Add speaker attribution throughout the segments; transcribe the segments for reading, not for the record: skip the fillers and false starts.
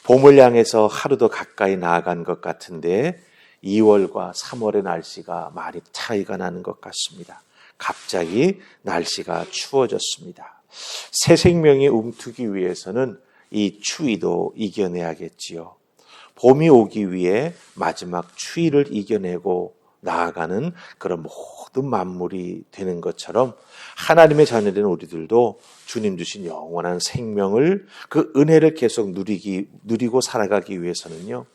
Speaker 1: 봄을 향해서 하루도 가까이 나아간 것 같은데 2월과 3월의 날씨가 많이 차이가 나는 것 같습니다. 갑자기 날씨가 추워졌습니다. 새 생명이 움트기 위해서는 이 추위도 이겨내야겠지요. 봄이 오기 위해 마지막 추위를 이겨내고 나아가는 그런 모든 만물이 되는 것처럼 하나님의 자녀된 우리들도 주님 주신 영원한 생명을, 그 은혜를 계속 누리고 살아가기 위해서는요,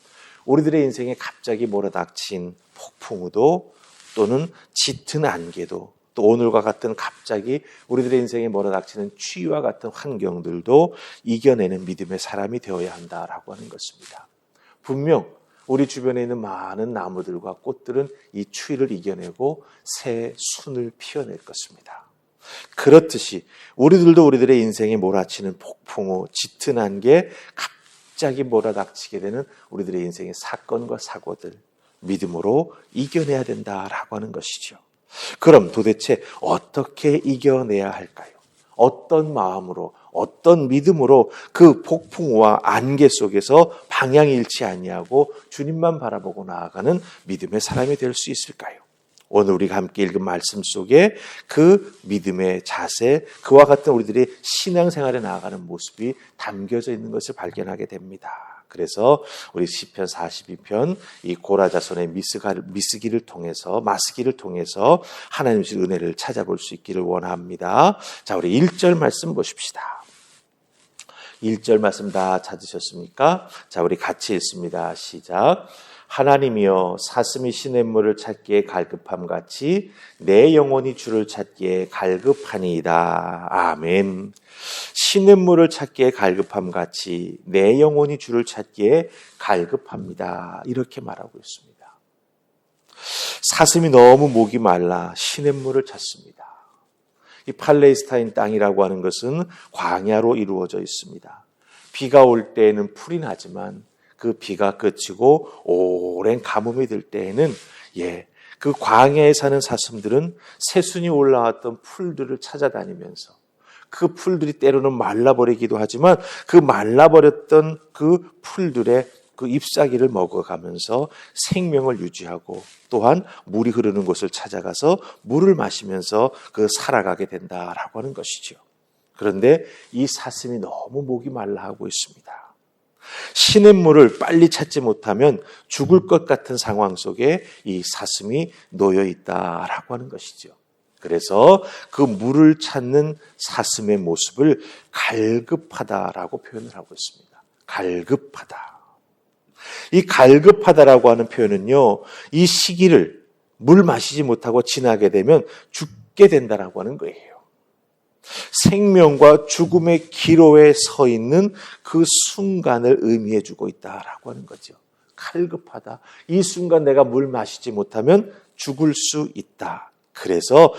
Speaker 1: 우리들의 인생에 갑자기 몰아닥친 폭풍우도 또는 짙은 안개도 또 오늘과 같은 갑자기 우리들의 인생에 몰아닥치는 추위와 같은 환경들도 이겨내는 믿음의 사람이 되어야 한다라고 하는 것입니다. 분명 우리 주변에 있는 많은 나무들과 꽃들은 이 추위를 이겨내고 새 순을 피워낼 것입니다. 그렇듯이 우리들도 우리들의 인생에 몰아치는 폭풍우, 짙은 안개, 갑자기 몰아닥치게 되는 우리들의 인생의 사건과 사고들 믿음으로 이겨내야 된다라고 하는 것이죠. 그럼 도대체 어떻게 이겨내야 할까요? 어떤 마음으로, 어떤 믿음으로 그 폭풍우와 안개 속에서 방향이 잃지 아니하고 주님만 바라보고 나아가는 믿음의 사람이 될 수 있을까요? 오늘 우리가 함께 읽은 말씀 속에 그 믿음의 자세, 그와 같은 우리들의 신앙생활에 나아가는 모습이 담겨져 있는 것을 발견하게 됩니다. 그래서 우리 시편 42편 이 고라자손의 마스기를 통해서 하나님의 은혜를 찾아볼 수 있기를 원합니다. 자, 우리 1절 말씀 보십시다. 1절 말씀 다 찾으셨습니까? 자, 우리 같이 읽습니다. 시작. 하나님이여 사슴이 시냇물을 찾기에 갈급함같이 내 영혼이 주를 찾기에 갈급하니이다. 아멘. 시냇물을 찾기에 갈급함같이 내 영혼이 주를 찾기에 갈급합니다. 이렇게 말하고 있습니다. 사슴이 너무 목이 말라 시냇물을 찾습니다. 이 팔레스타인 땅이라고 하는 것은 광야로 이루어져 있습니다. 비가 올 때에는 풀이 나지만 그 비가 그치고 오랜 가뭄이 들 때에는 그 광야에 사는 사슴들은 새순이 올라왔던 풀들을 찾아다니면서 그 풀들이 때로는 말라버리기도 하지만 그 말라버렸던 그 풀들의 그 잎사귀를 먹어가면서 생명을 유지하고 또한 물이 흐르는 곳을 찾아가서 물을 마시면서 살아가게 된다라고 하는 것이죠. 그런데 이 사슴이 너무 목이 말라 하고 있습니다. 시냇물을 빨리 찾지 못하면 죽을 것 같은 상황 속에 이 사슴이 놓여 있다라고 하는 것이죠. 그래서 그 물을 찾는 사슴의 모습을 갈급하다라고 표현을 하고 있습니다. 갈급하다. 이 갈급하다라고 하는 표현은요, 이 시기를 물 마시지 못하고 지나게 되면 죽게 된다라고 하는 거예요. 생명과 죽음의 기로에 서 있는 그 순간을 의미해 주고 있다라고 하는 거죠. 갈급하다. 이 순간 내가 물 마시지 못하면 죽을 수 있다. 그래서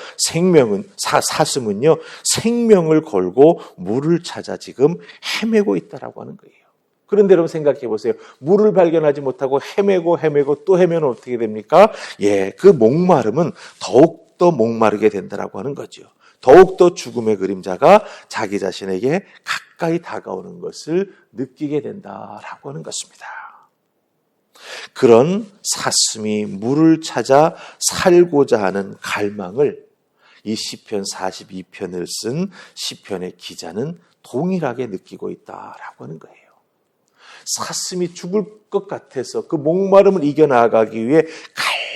Speaker 1: 사슴은요, 생명을 걸고 물을 찾아 지금 헤매고 있다라고 하는 거예요. 그런데 여러분 생각해 보세요. 물을 발견하지 못하고 헤매고 또 헤매면 어떻게 됩니까? 그 목마름은 더욱더 목마르게 된다라고 하는 거죠. 더욱더 죽음의 그림자가 자기 자신에게 가까이 다가오는 것을 느끼게 된다라고 하는 것입니다. 그런 사슴이 물을 찾아 살고자 하는 갈망을 이 시편 42편을 쓴 시편의 기자는 동일하게 느끼고 있다라고 하는 거예요. 사슴이 죽을 것 같아서 그 목마름을 이겨나가기 위해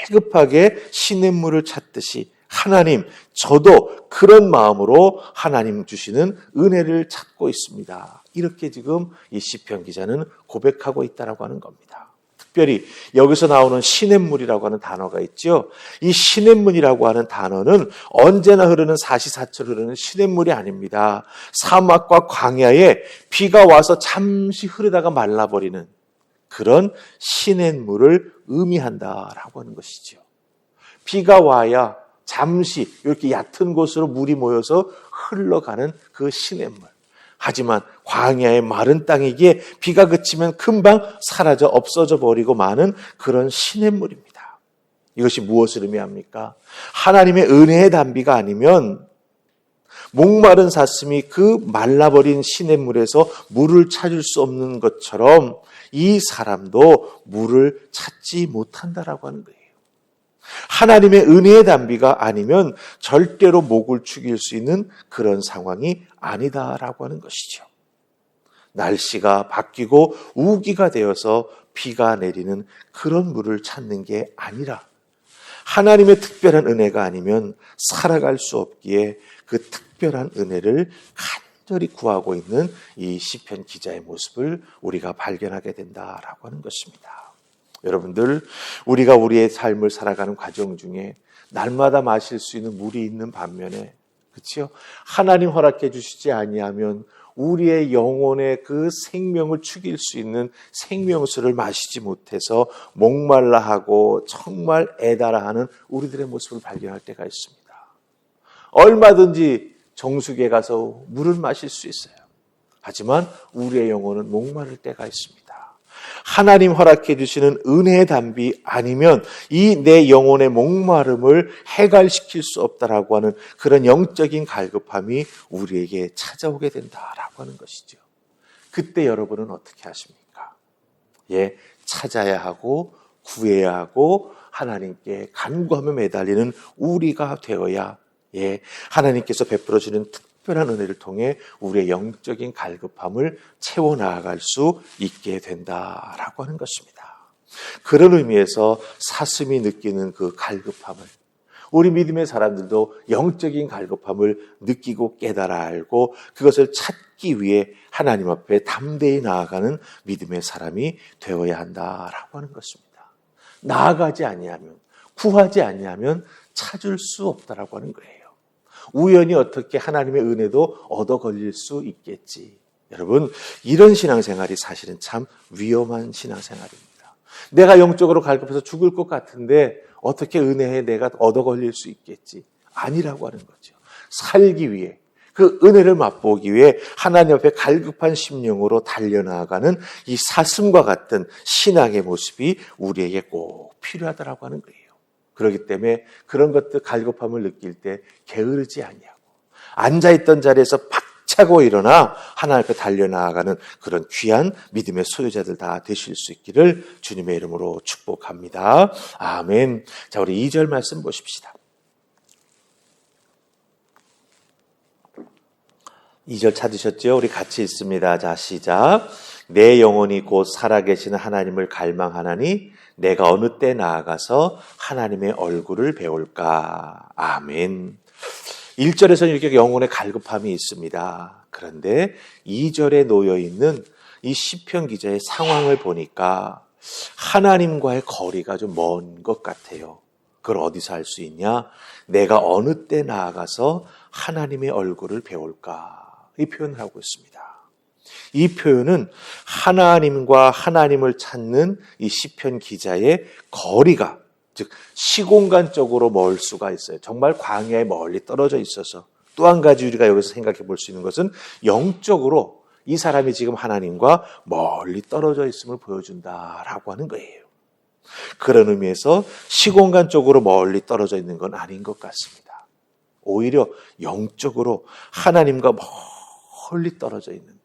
Speaker 1: 갈급하게 시냇물을 찾듯이 하나님, 저도 그런 마음으로 하나님 주시는 은혜를 찾고 있습니다. 이렇게 지금 이 시편 기자는 고백하고 있다라고 하는 겁니다. 특별히 여기서 나오는 시냇물이라고 하는 단어가 있죠. 이 시냇물이라고 하는 단어는 언제나 흐르는 사시사철 흐르는 시냇물이 아닙니다. 사막과 광야에 비가 와서 잠시 흐르다가 말라버리는 그런 시냇물을 의미한다라고 하는 것이죠. 비가 와야 잠시 이렇게 얕은 곳으로 물이 모여서 흘러가는 그 시냇물. 하지만 광야의 마른 땅이기에 비가 그치면 금방 사라져 없어져 버리고 마는 그런 시냇물입니다. 이것이 무엇을 의미합니까? 하나님의 은혜의 단비가 아니면 목마른 사슴이 그 말라버린 시냇물에서 물을 찾을 수 없는 것처럼 이 사람도 물을 찾지 못한다라고 하는 거예요. 하나님의 은혜의 단비가 아니면 절대로 목을 축일 수 있는 그런 상황이 아니다라고 하는 것이죠. 날씨가 바뀌고 우기가 되어서 비가 내리는 그런 물을 찾는 게 아니라 하나님의 특별한 은혜가 아니면 살아갈 수 없기에 그 특별한 은혜를 간절히 구하고 있는 이 시편 기자의 모습을 우리가 발견하게 된다라고 하는 것입니다. 여러분들, 우리가 우리의 삶을 살아가는 과정 중에 날마다 마실 수 있는 물이 있는 반면에, 그렇죠? 하나님 허락해 주시지 아니하면 우리의 영혼의 그 생명을 죽일 수 있는 생명수를 마시지 못해서 목말라 하고 정말 애달아 하는 우리들의 모습을 발견할 때가 있습니다. 얼마든지 정수기에 가서 물을 마실 수 있어요. 하지만 우리의 영혼은 목마를 때가 있습니다. 하나님 허락해 주시는 은혜의 단비 아니면 이 내 영혼의 목마름을 해갈시킬 수 없다라고 하는 그런 영적인 갈급함이 우리에게 찾아오게 된다라고 하는 것이죠. 그때 여러분은 어떻게 하십니까? 찾아야 하고 구해야 하고 하나님께 간구하며 매달리는 우리가 되어야 하나님께서 베풀어 주는 특별한 은혜를 통해 우리의 영적인 갈급함을 채워나갈 수 있게 된다라고 하는 것입니다. 그런 의미에서 사슴이 느끼는 그 갈급함을 우리 믿음의 사람들도 영적인 갈급함을 느끼고 깨달아 알고 그것을 찾기 위해 하나님 앞에 담대히 나아가는 믿음의 사람이 되어야 한다라고 하는 것입니다. 나아가지 아니하면, 구하지 아니하면 찾을 수 없다라고 하는 거예요. 우연히 어떻게 하나님의 은혜도 얻어 걸릴 수 있겠지. 여러분, 이런 신앙생활이 사실은 참 위험한 신앙생활입니다. 내가 영적으로 갈급해서 죽을 것 같은데 어떻게 은혜에 내가 얻어 걸릴 수 있겠지? 아니라고 하는 거죠. 살기 위해, 그 은혜를 맛보기 위해 하나님 앞에 갈급한 심령으로 달려나가는 이 사슴과 같은 신앙의 모습이 우리에게 꼭 필요하다라고 하는 거예요. 그렇기 때문에 그런 것들 갈급함을 느낄 때 게으르지 아니하고 앉아있던 자리에서 박차고 일어나 하나님 앞에 달려나가는 그런 귀한 믿음의 소유자들 다 되실 수 있기를 주님의 이름으로 축복합니다. 아멘. 자, 우리 2절 말씀 보십시다. 2절 찾으셨죠? 우리 같이 읽습니다. 자, 시작. 내 영혼이 곧 살아계시는 하나님을 갈망하나니 내가 어느 때 나아가서 하나님의 얼굴을 배울까? 아멘. 1절에서는 이렇게 영혼의 갈급함이 있습니다. 그런데 2절에 놓여있는 이 시편 기자의 상황을 보니까 하나님과의 거리가 좀 먼 것 같아요. 그걸 어디서 알 수 있냐? 내가 어느 때 나아가서 하나님의 얼굴을 배울까? 이 표현을 하고 있습니다. 이 표현은 하나님과 하나님을 찾는 이 시편 기자의 거리가, 즉 시공간적으로 멀 수가 있어요. 정말 광야에 멀리 떨어져 있어서. 또 한 가지 우리가 여기서 생각해 볼 수 있는 것은 영적으로 이 사람이 지금 하나님과 멀리 떨어져 있음을 보여준다라고 하는 거예요. 그런 의미에서 시공간적으로 멀리 떨어져 있는 건 아닌 것 같습니다. 오히려 영적으로 하나님과 멀리 떨어져 있는데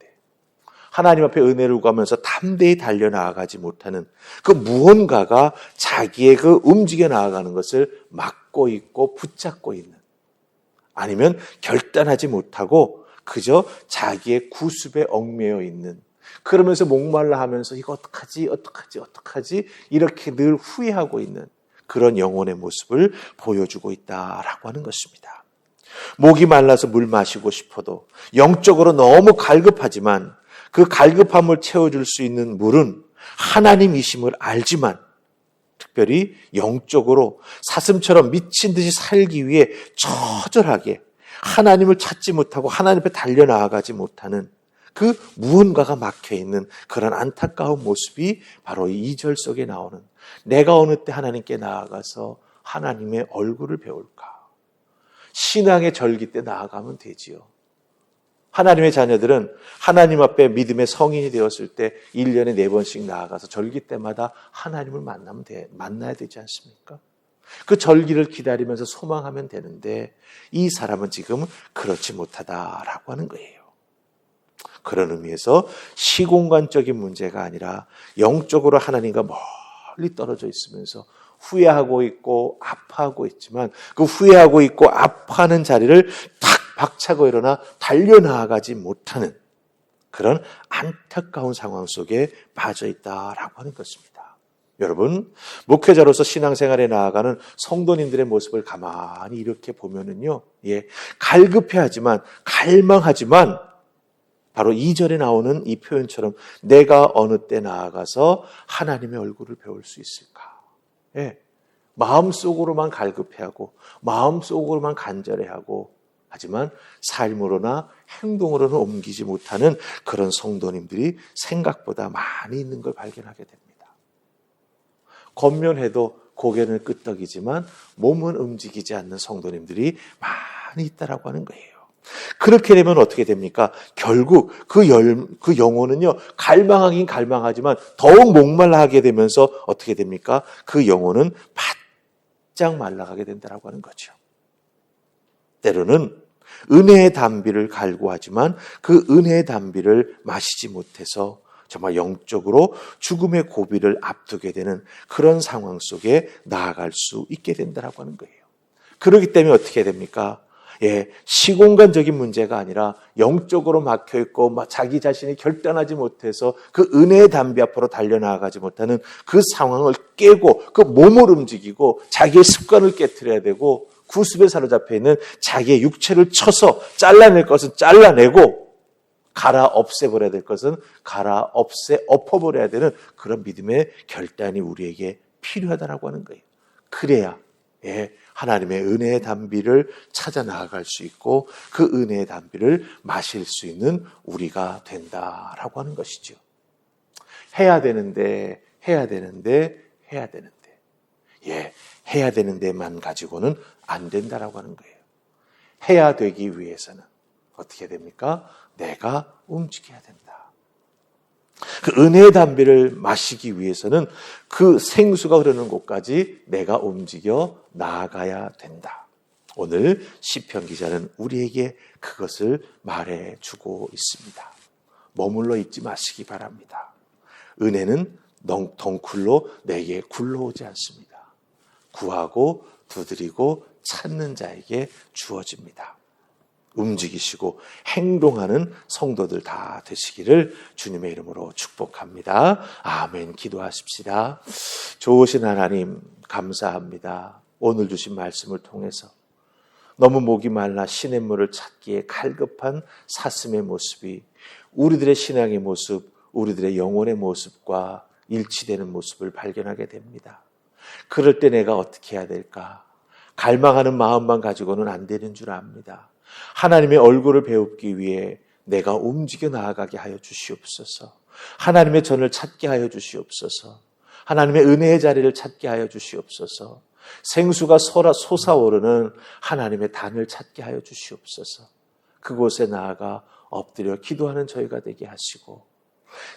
Speaker 1: 하나님 앞에 은혜를 구하면서 담대히 달려나가지 못하는 그 무언가가 자기의 그 움직여 나아가는 것을 막고 있고 붙잡고 있는, 아니면 결단하지 못하고 그저 자기의 구습에 얽매여 있는, 그러면서 목말라 하면서 이거 어떡하지 이렇게 늘 후회하고 있는 그런 영혼의 모습을 보여주고 있다라고 하는 것입니다. 목이 말라서 물 마시고 싶어도 영적으로 너무 갈급하지만 그 갈급함을 채워줄 수 있는 물은 하나님이심을 알지만 특별히 영적으로 사슴처럼 미친 듯이 살기 위해 처절하게 하나님을 찾지 못하고 하나님 앞에 달려나가지 못하는 그 무언가가 막혀있는 그런 안타까운 모습이 바로 이 2절 속에 나오는 내가 어느 때 하나님께 나아가서 하나님의 얼굴을 배울까? 신앙의 절기 때 나아가면 되지요. 하나님의 자녀들은 하나님 앞에 믿음의 성인이 되었을 때 1년에 4번씩 나아가서 절기 때마다 하나님을 만나야 되지 않습니까? 그 절기를 기다리면서 소망하면 되는데 이 사람은 지금 그렇지 못하다라고 하는 거예요. 그런 의미에서 시공간적인 문제가 아니라 영적으로 하나님과 멀리 떨어져 있으면서 후회하고 있고 아파하고 있지만 그 후회하고 있고 아파하는 자리를 탁 박차고 일어나 달려나가지 못하는 그런 안타까운 상황 속에 빠져 있다라고 하는 것입니다. 여러분, 목회자로서 신앙생활에 나아가는 성도님들의 모습을 가만히 이렇게 보면은요, 갈급해하지만 갈망하지만 바로 2절에 나오는 이 표현처럼 내가 어느 때 나아가서 하나님의 얼굴을 배울 수 있을까? 마음속으로만 갈급해하고 마음속으로만 간절해하고 하지만 삶으로나 행동으로는 옮기지 못하는 그런 성도님들이 생각보다 많이 있는 걸 발견하게 됩니다. 겉면해도 고개는 끄덕이지만 몸은 움직이지 않는 성도님들이 많이 있다라고 하는 거예요. 그렇게 되면 어떻게 됩니까? 결국 그 영혼은요, 갈망하긴 갈망하지만 더욱 목말라 하게 되면서 어떻게 됩니까? 그 영혼은 바짝 말라가게 된다라고 하는 거죠. 때로는 은혜의 담비를 갈구하지만 그 은혜의 담비를 마시지 못해서 정말 영적으로 죽음의 고비를 앞두게 되는 그런 상황 속에 나아갈 수 있게 된다라고 하는 거예요. 그렇기 때문에 어떻게 됩니까? 시공간적인 문제가 아니라 영적으로 막혀있고 자기 자신이 결단하지 못해서 그 은혜의 담비 앞으로 달려나가지 못하는 그 상황을 깨고 그 몸을 움직이고 자기의 습관을 깨트려야 되고 구습에 사로잡혀 있는 자기의 육체를 쳐서 잘라낼 것은 잘라내고 갈아 없애버려야 될 것은 엎어버려야 되는 그런 믿음의 결단이 우리에게 필요하다라고 하는 거예요. 그래야 하나님의 은혜의 담비를 찾아 나아갈 수 있고 그 은혜의 담비를 마실 수 있는 우리가 된다라고 하는 것이죠. 해야 되는데 해야 되는데만 가지고는 안 된다라고 하는 거예요. 해야 되기 위해서는 어떻게 됩니까? 내가 움직여야 된다. 그 은혜의 담비를 마시기 위해서는 그 생수가 흐르는 곳까지 내가 움직여 나아가야 된다. 오늘 시편 기자는 우리에게 그것을 말해주고 있습니다. 머물러 있지 마시기 바랍니다. 은혜는 덩쿨로 내게 굴러오지 않습니다. 구하고 두드리고 찾는 자에게 주어집니다. 움직이시고 행동하는 성도들 다 되시기를 주님의 이름으로 축복합니다. 아멘. 기도하십시다. 좋으신 하나님 감사합니다. 오늘 주신 말씀을 통해서 너무 목이 말라 시냇물을 찾기에 갈급한 사슴의 모습이 우리들의 신앙의 모습, 우리들의 영혼의 모습과 일치되는 모습을 발견하게 됩니다. 그럴 때 내가 어떻게 해야 될까? 갈망하는 마음만 가지고는 안 되는 줄 압니다. 하나님의 얼굴을 배우기 위해 내가 움직여 나아가게 하여 주시옵소서. 하나님의 전을 찾게 하여 주시옵소서. 하나님의 은혜의 자리를 찾게 하여 주시옵소서. 생수가 솟아오르는 하나님의 단을 찾게 하여 주시옵소서. 그곳에 나아가 엎드려 기도하는 저희가 되게 하시고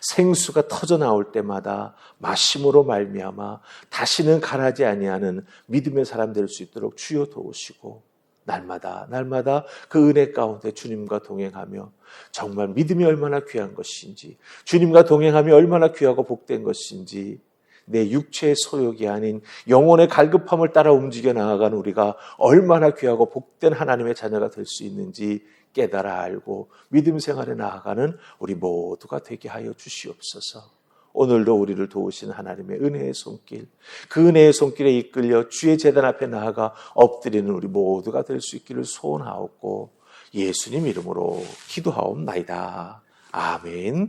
Speaker 1: 생수가 터져 나올 때마다 마심으로 말미암아 다시는 가라지 아니하는 믿음의 사람 될 수 있도록 주여 도우시고 날마다 그 은혜 가운데 주님과 동행하며 정말 믿음이 얼마나 귀한 것인지 주님과 동행하며 얼마나 귀하고 복된 것인지 내 육체의 소욕이 아닌 영혼의 갈급함을 따라 움직여 나아가는 우리가 얼마나 귀하고 복된 하나님의 자녀가 될 수 있는지 깨달아 알고 믿음 생활에 나아가는 우리 모두가 되게 하여 주시옵소서. 오늘도 우리를 도우신 하나님의 은혜의 손길, 그 은혜의 손길에 이끌려 주의 제단 앞에 나아가 엎드리는 우리 모두가 될 수 있기를 소원하옵고 예수님 이름으로 기도하옵나이다. 아멘.